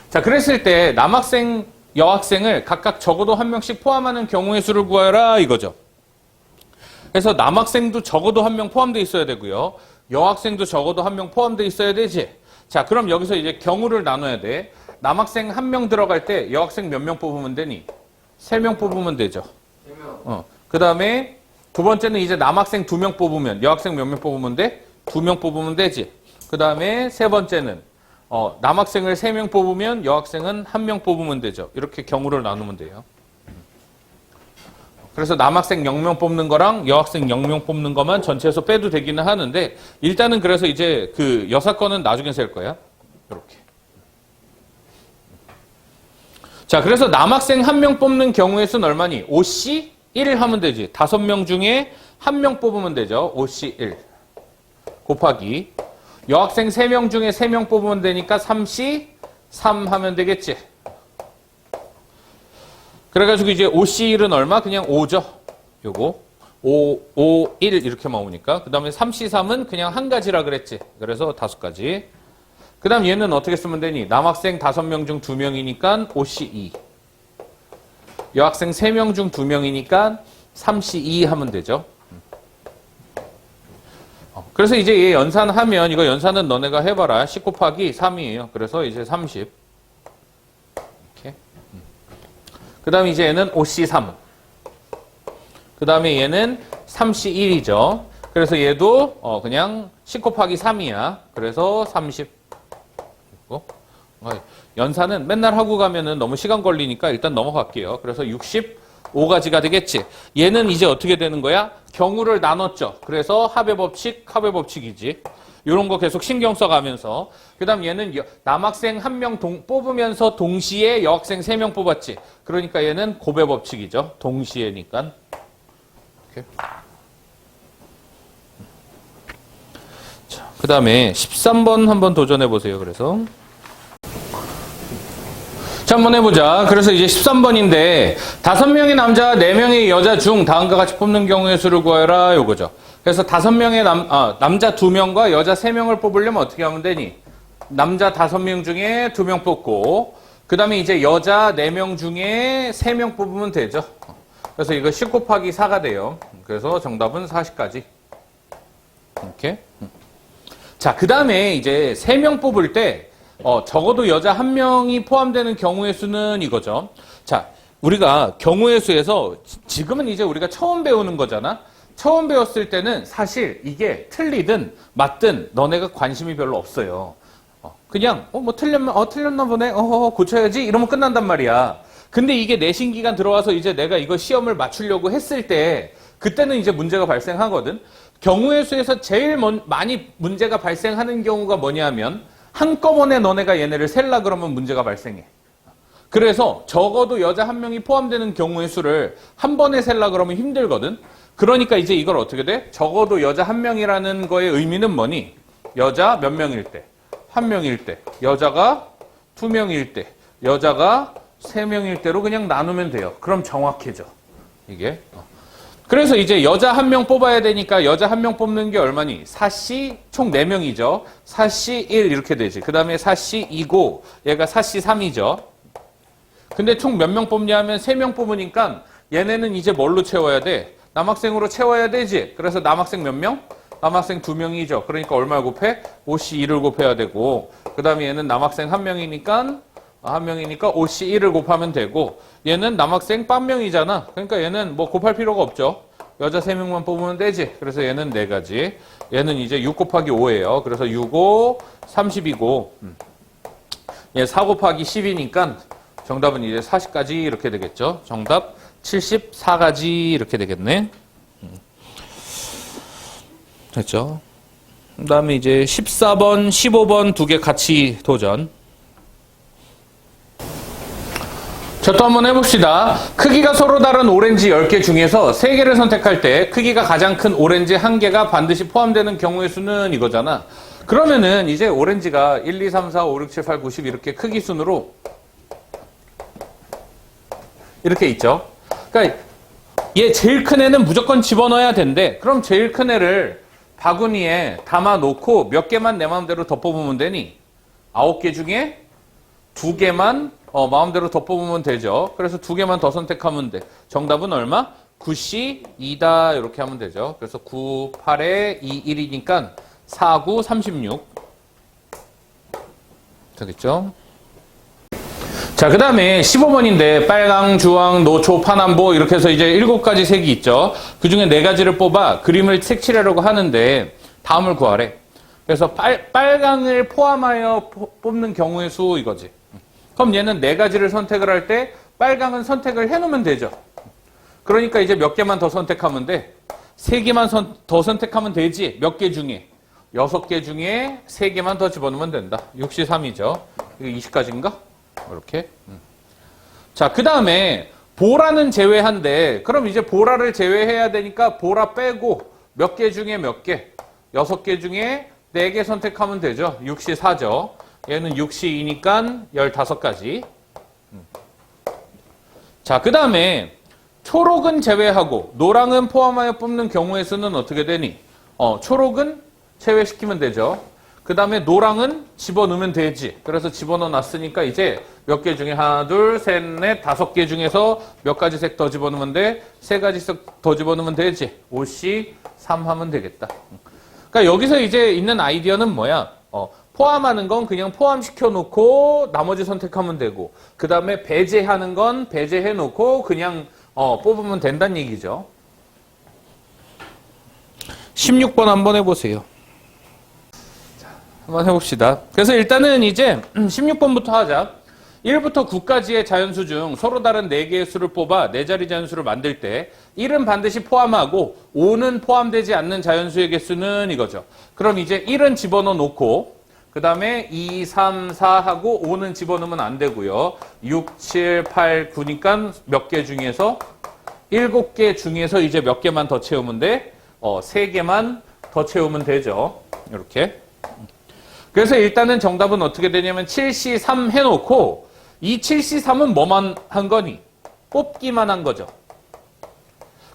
자, 그랬을 때 남학생, 여학생을 각각 적어도 1명씩 포함하는 경우의 수를 구하라 이거죠. 그래서 남학생도 적어도 1명 포함되어 있어야 되고요. 여학생도 적어도 1명 포함되어 있어야 되지. 자, 그럼 여기서 이제 경우를 나눠야 돼. 남학생 1명 들어갈 때 여학생 몇 명 뽑으면 되니? 3명 뽑으면 되죠. 3명. 그 다음에 두 번째는 이제 남학생 2명 뽑으면 여학생 몇 명 뽑으면 돼? 2명 뽑으면 되지. 그 다음에 세 번째는 남학생을 3명 뽑으면 여학생은 1명 뽑으면 되죠. 이렇게 경우를 나누면 돼요. 그래서 남학생 0명 뽑는 거랑 여학생 0명 뽑는 것만 전체에서 빼도 되기는 하는데 일단은 그래서 이제 그 여사건은 나중에 셀 거야. 이렇게. 자, 그래서 남학생 1명 뽑는 경우의 수는 얼마니? 5C 1 하면 되지. 5명 중에 1명 뽑으면 되죠. 5C 1 곱하기 여학생 3명 중에 3명 뽑으면 되니까 3C 3 하면 되겠지. 그래가지고 이제 5C1은 얼마? 그냥 5죠. 요거 5, 1 이렇게만 오니까 그 다음에 3C3은 그냥 한 가지라 그랬지. 그래서 5가지. 그 다음 얘는 어떻게 쓰면 되니? 남학생 5명 중 2명이니까 5C2 여학생 3명 중 2명이니까 3C2 하면 되죠. 그래서 이제 얘 연산하면 이거 연산은 너네가 해봐라. 10 곱하기 3이에요. 그래서 이제 30 이렇게. 그 다음에 이제 얘는 5C3 그 다음에 얘는 3C1이죠. 그래서 얘도 그냥 10 곱하기 3이야. 그래서 30 연산은 맨날 하고 가면은 너무 시간 걸리니까 일단 넘어갈게요. 그래서 65가지가 되겠지. 얘는 이제 어떻게 되는 거야? 경우를 나눴죠. 그래서 합의 법칙이지. 이런 거 계속 신경 써가면서. 그 다음 얘는 남학생 1명 뽑으면서 동시에 여학생 3명 뽑았지. 그러니까 얘는 곱의 법칙이죠. 동시에니까. 이렇게. 자, 그 다음에 13번 한번 도전해보세요. 그래서. 자, 한번 해보자. 그래서 이제 13번인데 5명의 남자, 4명의 여자 중 다음과 같이 뽑는 경우의 수를 구하라 요거죠. 그래서 5명의 남자 2명과 여자 3명을 뽑으려면 어떻게 하면 되니? 남자 5명 중에 2명 뽑고 그 다음에 이제 여자 4명 중에 3명 뽑으면 되죠. 그래서 이거 10 곱하기 4가 돼요. 그래서 정답은 40까지. 이렇게. 자, 그 다음에 이제 3명 뽑을 때 적어도 여자 1명이 포함되는 경우의 수는 이거죠. 자, 우리가 경우의 수에서 지금은 이제 우리가 처음 배우는 거잖아. 처음 배웠을 때는 사실 이게 틀리든 맞든 너네가 관심이 별로 없어요. 그냥 뭐 틀렸나 보네. 고쳐야지 이러면 끝난단 말이야. 근데 이게 내신 기간 들어와서 이제 내가 이거 시험을 맞추려고 했을 때 그때는 이제 문제가 발생하거든. 경우의 수에서 제일 많이 문제가 발생하는 경우가 뭐냐면 한꺼번에 너네가 얘네를 셀라 그러면 문제가 발생해. 그래서 적어도 여자 한 명이 포함되는 경우의 수를 한 번에 셀라 그러면 힘들거든. 그러니까 이제 이걸 어떻게 돼? 적어도 여자 한 명이라는 거의 의미는 뭐니? 여자 몇 명일 때? 한 명일 때. 여자가 두 명일 때. 여자가 세 명일 때로 그냥 나누면 돼요. 그럼 정확해져. 이게. 그래서 이제 여자 한 명 뽑아야 되니까 여자 한 명 뽑는 게 얼마니? 4씨 총 4명이죠. 4씨 1 이렇게 되지. 그 다음에 4씨 2고 얘가 4씨 3이죠. 근데 총 몇 명 뽑냐 하면 3명 뽑으니까 얘네는 이제 뭘로 채워야 돼? 남학생으로 채워야 되지. 그래서 남학생 몇 명? 남학생 2명이죠. 그러니까 얼마 곱해? 5씨 2를 곱해야 되고 그 다음에 얘는 남학생 1명이니까 5씨 1을 곱하면 되고 얘는 남학생 빤명이잖아. 그러니까 얘는 뭐 곱할 필요가 없죠. 여자 3명만 뽑으면 되지. 그래서 얘는 4가지. 얘는 이제 6 곱하기 5예요. 그래서 6, 5, 30이고 얘 4 곱하기 10이니까 정답은 이제 40까지 이렇게 되겠죠. 정답 74가지 이렇게 되겠네. 됐죠. 그 다음에 이제 14번, 15번 두 개 같이 도전. 자, 또 한번 해봅시다. 크기가 서로 다른 오렌지 10개 중에서 3개를 선택할 때 크기가 가장 큰 오렌지 1개가 반드시 포함되는 경우의 수는 이거잖아. 그러면은 이제 오렌지가 1, 2, 3, 4, 5, 6, 7, 8, 9, 10 이렇게 크기 순으로 이렇게 있죠. 그러니까 얘 제일 큰 애는 무조건 집어넣어야 된대. 그럼 제일 큰 애를 바구니에 담아놓고 몇 개만 내 마음대로 더 뽑으면 되니? 9개 중에 2개만 마음대로 더 뽑으면 되죠. 그래서 2개만 더 선택하면 돼. 정답은 얼마? 9씨 2다 이렇게 하면 되죠. 그래서 9, 8에 2, 1이니까 4, 9, 36 되겠죠? 자, 그 다음에 15번인데 빨강, 주황, 노초, 파남보 이렇게 해서 이제 7가지 색이 있죠. 그 중에 4가지를 뽑아 그림을 색칠하려고 하는데 다음을 구하래. 그래서 빨강을 포함하여 뽑는 경우의 수 이거지. 그럼 얘는 4가지를 선택을 할 때 빨강은 선택을 해놓으면 되죠. 그러니까 이제 몇 개만 더 선택하면 돼. 3개만 더 선택하면 되지. 몇 개 중에? 6개 중에 3개만 더 집어넣으면 된다. 63이죠. 이거 20가지인가? 이렇게. 자, 그 다음에 보라는 제외한데 그럼 이제 보라를 제외해야 되니까 보라 빼고 몇 개 중에 몇 개? 6개 중에 4개 선택하면 되죠. 64죠. 얘는 6시2니까 15가지. 자, 그 다음에 초록은 제외하고 노랑은 포함하여 뽑는 경우의 수는 어떻게 되니? 초록은 제외시키면 되죠. 그 다음에 노랑은 집어넣으면 되지. 그래서 집어넣어 놨으니까 이제 몇 개 중에 하나, 둘, 셋, 넷, 5개 중에서 몇 가지 색 더 집어넣으면 돼? 3가지 색 더 집어넣으면 되지. 5씨 3 하면 되겠다. 그러니까 여기서 이제 있는 아이디어는 뭐야? 포함하는 건 그냥 포함시켜 놓고 나머지 선택하면 되고 그 다음에 배제하는 건 배제해 놓고 그냥 뽑으면 된다는 얘기죠. 16번 한번 해보세요. 자, 한번 해봅시다. 그래서 일단은 이제 16번부터 하자. 1부터 9까지의 자연수 중 서로 다른 4개의 수를 뽑아 4자리 자연수를 만들 때 1은 반드시 포함하고 5는 포함되지 않는 자연수의 개수는 이거죠. 그럼 이제 1은 집어넣어 놓고 그 다음에 2, 3, 4하고 5는 집어넣으면 안 되고요. 6, 7, 8, 9니까 몇 개 중에서 7개 중에서 이제 몇 개만 더 채우면 돼? 3개만 더 채우면 되죠. 이렇게. 그래서 일단은 정답은 어떻게 되냐면 7씨 3 해놓고 이 7씨 3은 뭐만 한 거니? 뽑기만 한 거죠.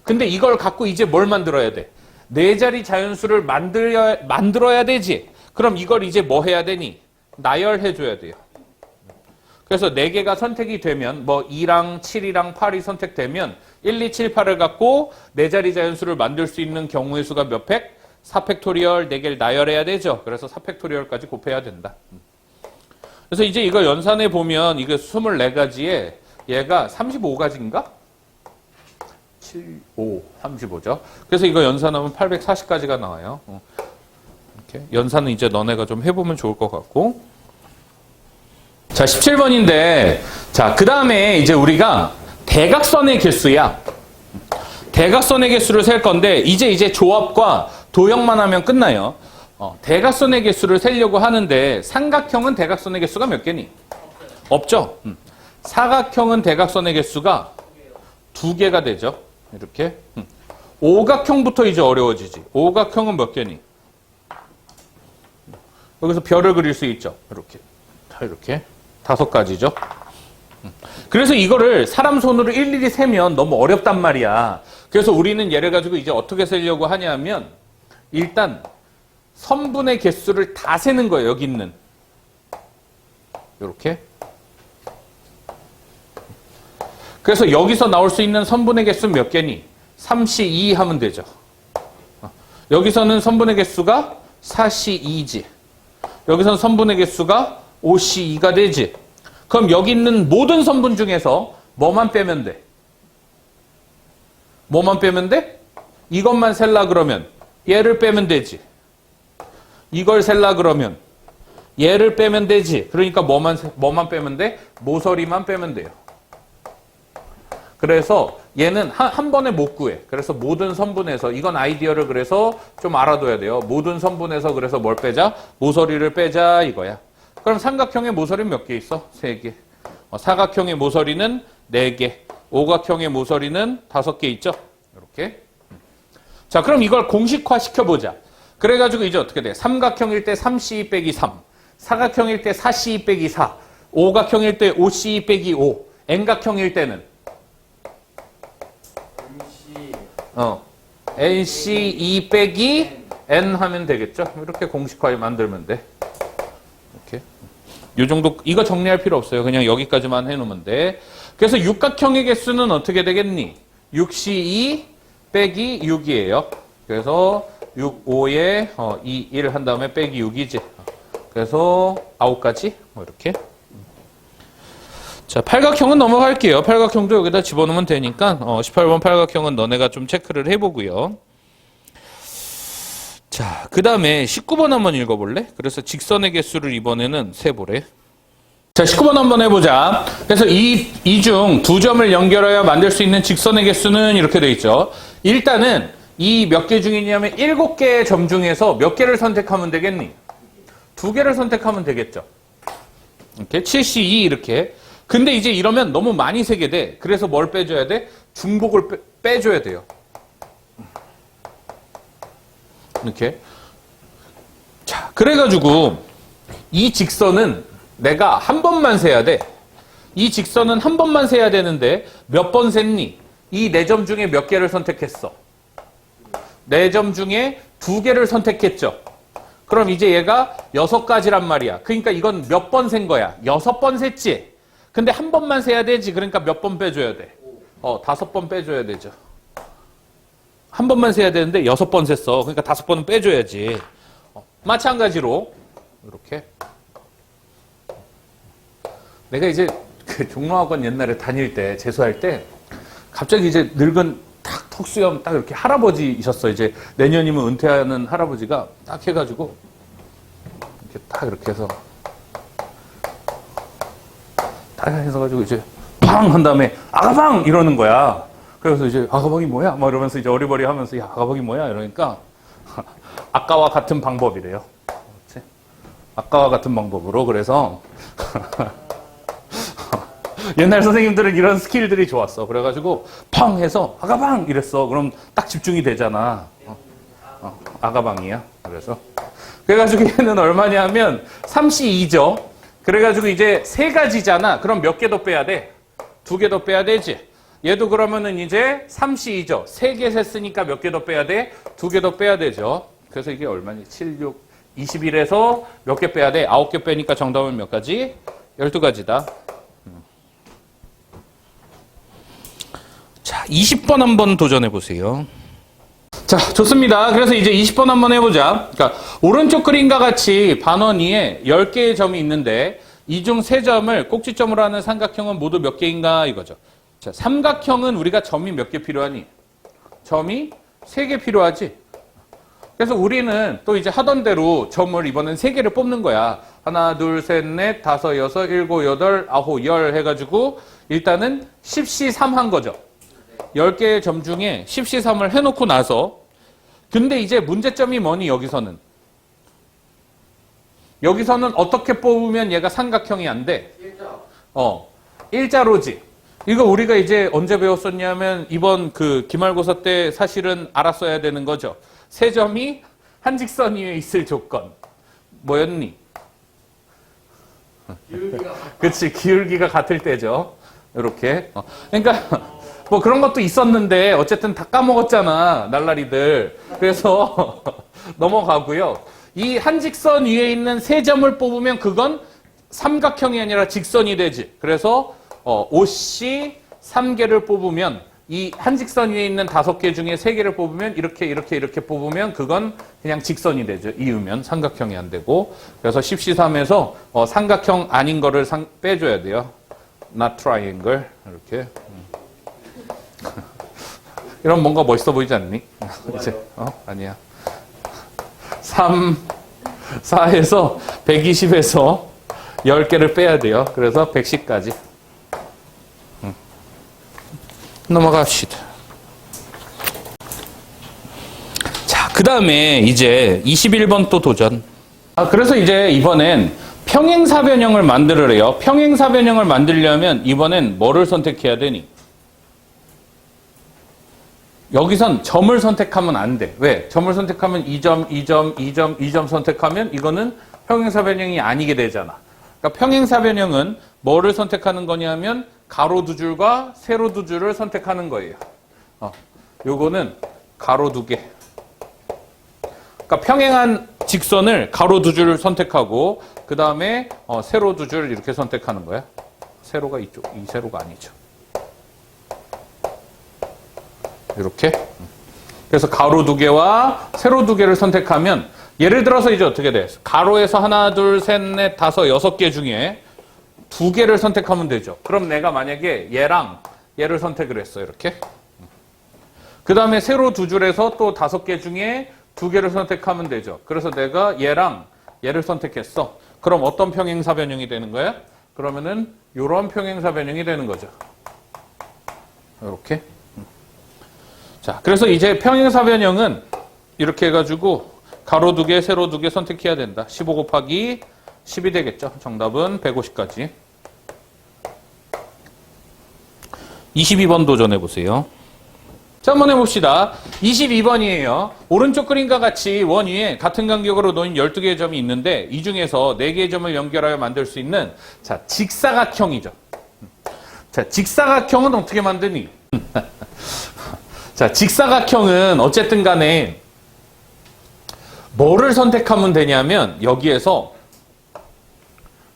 근데 이걸 갖고 이제 뭘 만들어야 돼? 4자리 자연수를 만들어야 되지. 그럼 이걸 이제 뭐 해야 되니? 나열해줘야 돼요. 그래서 4개가 선택이 되면 뭐 2랑 7이랑 8이 선택되면 1, 2, 7, 8을 갖고 4자리 자연수를 만들 수 있는 경우의 수가 몇 팩? 4팩토리얼 4개를 나열해야 되죠. 그래서 4팩토리얼까지 곱해야 된다. 그래서 이제 이거 연산해 보면 이게 24가지에 얘가 35가지인가? 7, 5, 35죠. 그래서 이거 연산하면 840가지가 나와요. 이렇게. 연산은 이제 너네가 좀 해보면 좋을 것 같고. 자, 17번인데, 자, 그 다음에 이제 우리가 대각선의 개수야. 대각선의 개수를 셀 건데, 이제 조합과 도형만 하면 끝나요. 대각선의 개수를 세려고 하는데 삼각형은 대각선의 개수가 몇 개니? 없죠. 사각형은 대각선의 개수가 2개가 되죠. 이렇게. 오각형부터 이제 어려워지지. 오각형은 몇 개니? 여기서 별을 그릴 수 있죠. 이렇게. 이렇게. 5가지죠. 그래서 이거를 사람 손으로 일일이 세면 너무 어렵단 말이야. 그래서 우리는 얘를 가지고 이제 어떻게 세려고 하냐면 일단 선분의 개수를 다 세는 거예요. 여기 있는. 이렇게. 그래서 여기서 나올 수 있는 선분의 개수는 몇 개니? 3C2 하면 되죠. 여기서는 선분의 개수가 4C2지. 여기서는 선분의 개수가 5C2가 되지. 그럼 여기 있는 모든 선분 중에서 뭐만 빼면 돼? 뭐만 빼면 돼? 이것만 셀라 그러면 얘를 빼면 되지. 이걸 셀라 그러면 얘를 빼면 되지. 그러니까 뭐만 빼면 돼? 모서리만 빼면 돼요. 그래서 얘는 한 번에 못 구해. 그래서 모든 선분에서 이건 아이디어를 그래서 좀 알아둬야 돼요. 모든 선분에서 그래서 뭘 빼자? 모서리를 빼자 이거야. 그럼 삼각형의 모서리는 몇 개 있어? 3개. 사각형의 모서리는 4개. 오각형의 모서리는 5개 있죠? 이렇게. 자, 그럼 이걸 공식화 시켜보자. 그래가지고 이제 어떻게 돼? 삼각형일 때 3C 빼기 3. 사각형일 때 4C 빼기 4. 오각형일 때 5C 빼기 5. N각형일 때는 NC2 빼기 N 하면 되겠죠? 이렇게 공식화를 만들면 돼. 이렇게. 요 정도, 이거 정리할 필요 없어요. 그냥 여기까지만 해놓으면 돼. 그래서 육각형의 개수는 어떻게 되겠니? 6C2 빼기 6이에요. 그래서 6, 5에 2, 1 한 다음에 빼기 6이지. 그래서 9가지. 뭐 이렇게. 자, 팔각형은 넘어갈게요. 팔각형도 여기다 집어넣으면 되니까 18번 팔각형은 너네가 좀 체크를 해보고요. 자, 그 다음에 19번 한번 읽어볼래? 그래서 직선의 개수를 이번에는 세보래. 자, 19번 한번 해보자. 그래서 이 중 두 점을 연결하여 만들 수 있는 직선의 개수는 이렇게 돼 있죠. 일단은 이 몇 개 중이냐면 7개의 점 중에서 몇 개를 선택하면 되겠니? 2개를 선택하면 되겠죠. 이렇게 7C2 이렇게. 근데 이제 이러면 너무 많이 세게 돼. 그래서 뭘 빼줘야 돼? 중복을 빼줘야 돼요. 이렇게. 자, 그래가지고 이 직선은 내가 한 번만 세야 돼. 이 직선은 한 번만 세야 되는데 몇 번 셌니? 이 4점 중에 몇 개를 선택했어? 4점 중에 2개를 선택했죠. 그럼 이제 얘가 6가지란 말이야. 그러니까 이건 몇 번 센 거야? 6번 셌지? 근데 한 번만 세야 되지. 그러니까 몇 번 빼줘야 돼? 5번 빼줘야 되죠. 한 번만 세야 되는데 6번 셌어. 그러니까 5번은 빼줘야지. 마찬가지로 이렇게. 내가 이제 그 종로학원 옛날에 다닐 때 재수할 때 갑자기 이제 늙은 딱 턱수염 딱 이렇게 할아버지이셨어. 이제 내년이면 은퇴하는 할아버지가 딱 해가지고 이렇게 딱 이렇게 해서 딱 해서가지고 이제 팡 한 다음에 아가방 이러는 거야. 그래서 이제 아가방이 뭐야? 막 이러면서 이제 어리버리 하면서 야 아가방이 뭐야? 이러니까 아까와 같은 방법이래요. 그렇지? 아까와 같은 방법으로. 그래서 옛날 선생님들은 이런 스킬들이 좋았어. 그래가지고 팡 해서 아가방 이랬어. 그럼 딱 집중이 되잖아. 아가방이야. 그래가지고 얘는 얼마냐면 3C2죠. 그래가지고 이제 3가지잖아. 그럼 몇 개 더 빼야 돼? 2개 더 빼야 되지. 얘도 그러면은 이제 3C2죠. 3개 셌으니까 몇 개 더 빼야 돼? 2개 더 빼야 되죠. 그래서 이게 얼마니? 7, 6, 21에서 몇 개 빼야 돼? 9개 빼니까 정답은 몇 가지? 12가지다. 자, 20번 한번 도전해 보세요. 자, 좋습니다. 그래서 이제 20번 한번 해보자. 그러니까 오른쪽 그림과 같이 반원 위에 10개의 점이 있는데 이 중 3점을 꼭지점으로 하는 삼각형은 모두 몇 개인가 이거죠. 자, 삼각형은 우리가 점이 몇 개 필요하니? 점이 3개 필요하지. 그래서 우리는 또 이제 하던 대로 점을 이번엔 3개를 뽑는 거야. 하나, 둘, 셋, 넷, 다섯, 여섯, 일곱, 여덟, 아홉, 열 해가지고 일단은 10C3 한 거죠. 10개의 점 중에 10C3을 해놓고 나서 근데 이제 문제점이 뭐니, 여기서는? 여기서는 어떻게 뽑으면 얘가 삼각형이 안 돼? 일자로지. 이거 우리가 이제 언제 배웠었냐면 이번 그 기말고사 때 사실은 알았어야 되는 거죠. 세 점이 한 직선 위에 있을 조건. 뭐였니? 그치, 기울기가 같을 때죠. 이렇게. 그러니까 뭐 그런 것도 있었는데 어쨌든 다 까먹었잖아, 날라리들. 그래서 넘어가고요. 이 한 직선 위에 있는 세 점을 뽑으면 그건 삼각형이 아니라 직선이 되지. 그래서 OC 3개를 뽑으면 이 한 직선 위에 있는 5개 중에 3개를 뽑으면 이렇게 뽑으면 그건 그냥 직선이 되죠. 이으면 삼각형이 안 되고. 그래서 10C3에서 삼각형 아닌 거를 빼줘야 돼요. Not triangle. 이렇게. 이런 뭔가 멋있어 보이지 않니? 이제, 아니야. 3, 4에서 120에서 10개를 빼야 돼요. 그래서 110까지. 넘어갑시다. 자, 그 다음에 이제 21번 또 도전. 그래서 이제 이번엔 평행사변형을 만들으래요. 평행사변형을 만들려면 이번엔 뭐를 선택해야 되니? 여기선 점을 선택하면 안 돼. 왜? 점을 선택하면 2점, 2점, 2점, 2점 선택하면 이거는 평행사변형이 아니게 되잖아. 그러니까 평행사변형은 뭐를 선택하는 거냐면 가로 두 줄과 세로 두 줄을 선택하는 거예요. 요거는 가로 두 개. 그러니까 평행한 직선을 가로 두 줄을 선택하고 그 다음에 세로 두 줄 이렇게 선택하는 거야. 세로가 이쪽, 이 세로가 아니죠. 이렇게. 그래서 가로 두 개와 세로 두 개를 선택하면 예를 들어서 이제 어떻게 돼? 가로에서 하나, 둘, 셋, 넷, 다섯, 6개 중에 2개를 선택하면 되죠. 그럼 내가 만약에 얘랑 얘를 선택을 했어. 이렇게. 그 다음에 세로 두 줄에서 또 5개 중에 2개를 선택하면 되죠. 그래서 내가 얘랑 얘를 선택했어. 그럼 어떤 평행사변형이 되는 거야? 그러면은 이런 평행사변형이 되는 거죠. 이렇게. 자, 그래서 이제 평행사변형은 이렇게 해가지고 가로 2개, 세로 2개 선택해야 된다. 15 곱하기 10이 되겠죠. 정답은 150까지. 22번 도전해보세요. 자, 한번 해봅시다. 22번이에요. 오른쪽 그림과 같이 원 위에 같은 간격으로 놓인 12개의 점이 있는데 이 중에서 4개의 점을 연결하여 만들 수 있는 자, 직사각형이죠. 자, 직사각형은 어떻게 만드니? 자, 직사각형은 어쨌든 간에 뭐를 선택하면 되냐면 여기에서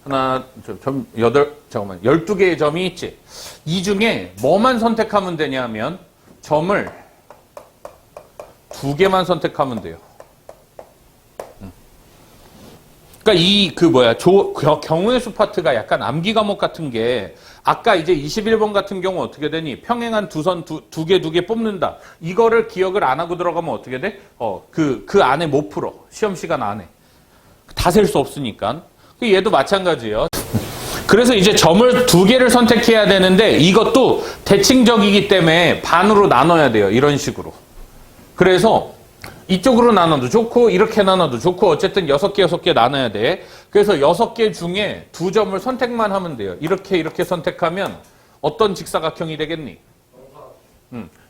12개의 점이 있지. 이 중에 뭐만 선택하면 되냐면 점을 2개만 선택하면 돼요. 그러니까 경우의 수 파트가 약간 암기 과목 같은 게 아까 이제 21번 같은 경우 어떻게 되니? 평행한 두 선 두 개 뽑는다. 이거를 기억을 안 하고 들어가면 어떻게 돼? 그 안에 못 풀어. 시험 시간 안에. 다 셀 수 없으니까. 얘도 마찬가지예요. 그래서 이제 점을 2개를 선택해야 되는데 이것도 대칭적이기 때문에 반으로 나눠야 돼요. 이런 식으로. 그래서 이쪽으로 나눠도 좋고 이렇게 나눠도 좋고 어쨌든 6개 나눠야 돼. 그래서 6개 중에 2점을 선택만 하면 돼요. 이렇게 선택하면 어떤 직사각형이 되겠니?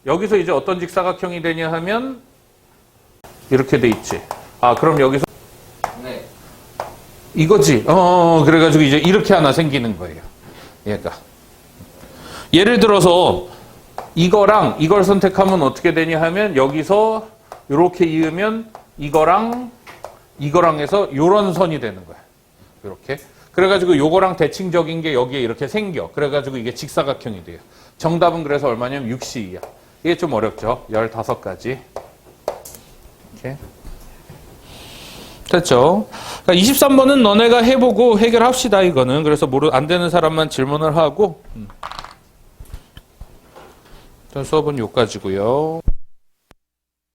여기서 이제 어떤 직사각형이 되냐 하면 이렇게 돼 있지. 그럼 여기서 네. 이거지. 그래가지고 이제 이렇게 하나 생기는 거예요. 얘가. 예를 들어서 이거랑 이걸 선택하면 어떻게 되냐 하면 여기서 이렇게 이으면 이거랑 해서 요런 선이 되는 거야. 이렇게. 그래가지고 요거랑 대칭적인 게 여기에 이렇게 생겨. 그래가지고 이게 직사각형이 돼요. 정답은 그래서 얼마냐면 6C2야. 이게 좀 어렵죠. 15가지. 이렇게. 됐죠? 그러니까 23번은 너네가 해보고 해결합시다, 이거는. 그래서 안 되는 사람만 질문을 하고. 수업은 요까지고요.